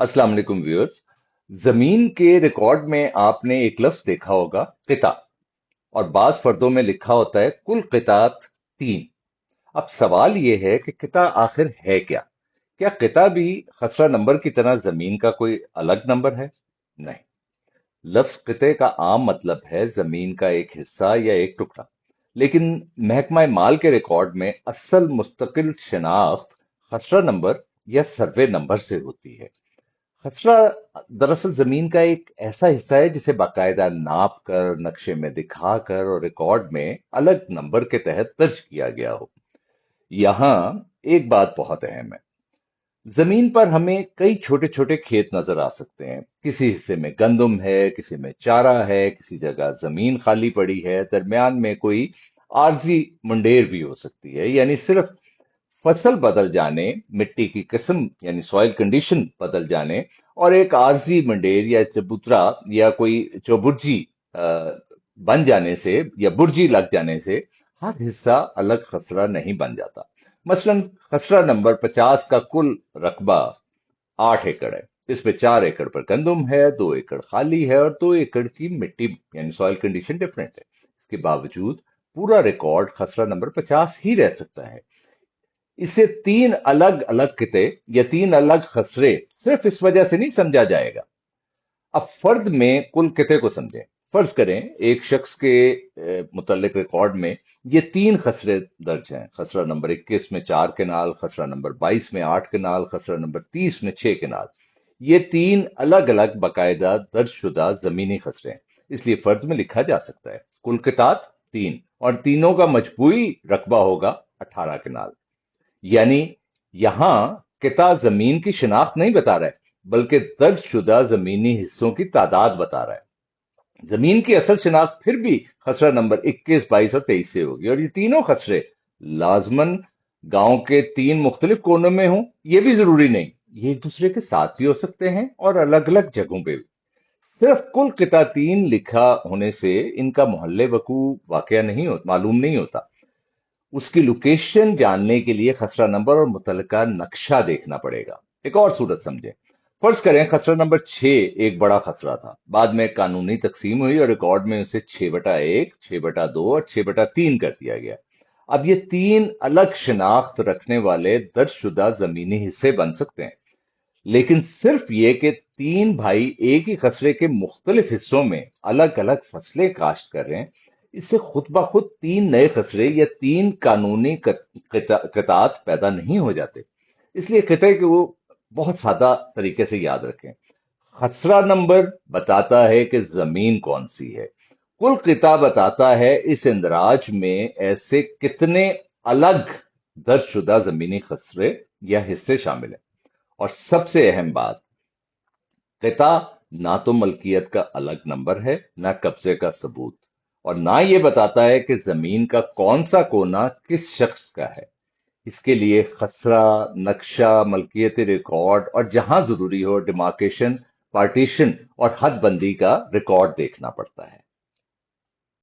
अस्सलाम वालेकुम व्यूअर्स। जमीन के रिकॉर्ड में आपने एक लफ्ज देखा होगा, किता। और बाज फर्दों में लिखा होता है कुल कितात 3। अब सवाल यह है कि किता आखिर है क्या? क्या किता भी खसरा नंबर की तरह जमीन का कोई अलग नंबर है? नहीं। लफ्ज किते का आम मतलब है जमीन का एक हिस्सा या एक टुकड़ा। लेकिन महकमा माल के रिकॉर्ड में असल मुस्तकिल शिनाख्त खसरा नंबर या सर्वे नंबर से होती है। खसरा दरअसल जमीन का एक ऐसा हिस्सा है जिसे बाकायदा नाप कर, नक्शे में दिखाकर और रिकॉर्ड में अलग नंबर के तहत दर्ज किया गया हो। यहाँ एक बात बहुत अहम है। जमीन पर हमें कई छोटे छोटे खेत नजर आ सकते हैं। किसी हिस्से में गंदम है, किसी में चारा है, किसी जगह जमीन खाली पड़ी है, दरमियान में कोई आरजी मुंडेर भी हो सकती है। यानी सिर्फ फसल बदल जाने, मिट्टी की किस्म यानी सॉइल कंडीशन बदल जाने और एक आरजी मंडेर या चबूतरा या कोई चौबुर्जी अ, बन जाने से या बुर्जी लग जाने से हर हिस्सा अलग खसरा नहीं बन जाता। मसलन खसरा नंबर 50 का कुल रकबा 8 एकड़ है। इसमें 4 एकड़ पर गंदम है, 2 एकड़ खाली है और 2 एकड़ की मिट्टी यानी सॉइल कंडीशन डिफरेंट है। इसके बावजूद पूरा रिकॉर्ड खसरा नंबर 50 ही रह सकता है। इसे तीन अलग अलग किते या तीन अलग खसरे सिर्फ इस वजह से नहीं समझा जाएगा। अब फर्द में कुल किते को समझें। फर्ज करें एक शख्स के मुतल्लिक रिकॉर्ड में ये तीन खसरे दर्ज हैं। खसरा नंबर 21 में 4 केनाल, खसरा नंबर 22 में 8 केनाल, खसरा नंबर 30 में 6 केनाल। ये तीन अलग अलग बाकायदा दर्जशुदा जमीनी खसरे हैं, इसलिए फर्द में लिखा जा सकता है कुल कितात 3 और तीनों का मजबूरी रकबा होगा 18 केनाल। यानी यहां किता जमीन की शिनाख्त नहीं बता रहा है, बल्कि दर्जशुदा जमीनी हिस्सों की तादाद बता रहा है। जमीन की असल शिनाख्त फिर भी खसरा नंबर 21, 22 और 23 से होगी, और ये तीनों खसरे लाजमन गांव के तीन मुख्तलिफ कोनों में हों ये भी जरूरी नहीं। ये एक दूसरे के साथ भी हो सकते हैं और अलग अलग जगहों पे भी। सिर्फ कुल किता 3 लिखा होने से इनका मोहल्ले वकू वाकया नहीं होता, मालूम नहीं होता। उसकी लोकेशन जानने के लिए खसरा नंबर और मुतलका नक्शा देखना पड़ेगा। एक और सूरत समझें। फर्ज करें खसरा नंबर 6 एक बड़ा खसरा था, बाद में कानूनी तकसीम हुई और रिकॉर्ड में उसे 6/1, 6/2 और 6/3 कर दिया गया। अब ये तीन अलग शिनाख्त रखने वाले दर्जशुदा जमीनी हिस्से बन सकते हैं, लेकिन सिर्फ ये कि तीन भाई एक ही खसरे के मुख्तलिफ हिस्सों में अलग अलग फसलें काश्त कर रहे हैं, इससे खुद ब खुद तीन नए खसरे या तीन कानूनी कतात पैदा नहीं हो जाते। इसलिए कहते कि वो बहुत सादा तरीके से याद रखें। खसरा नंबर बताता है कि जमीन कौन सी है। कुल किता बताता है इस इंदराज में ऐसे कितने अलग दर्जशुदा जमीनी खसरे या हिस्से शामिल हैं। और सबसे अहम बात, किता ना तो मलकियत का अलग नंबर है, ना कब्जे का सबूत, और ना ये बताता है कि जमीन का कौन सा कोना किस शख्स का है। इसके लिए खसरा, नक्शा, मलकियती रिकॉर्ड और जहां जरूरी हो डिमार्केशन, पार्टीशन और हद बंदी का रिकॉर्ड देखना पड़ता है।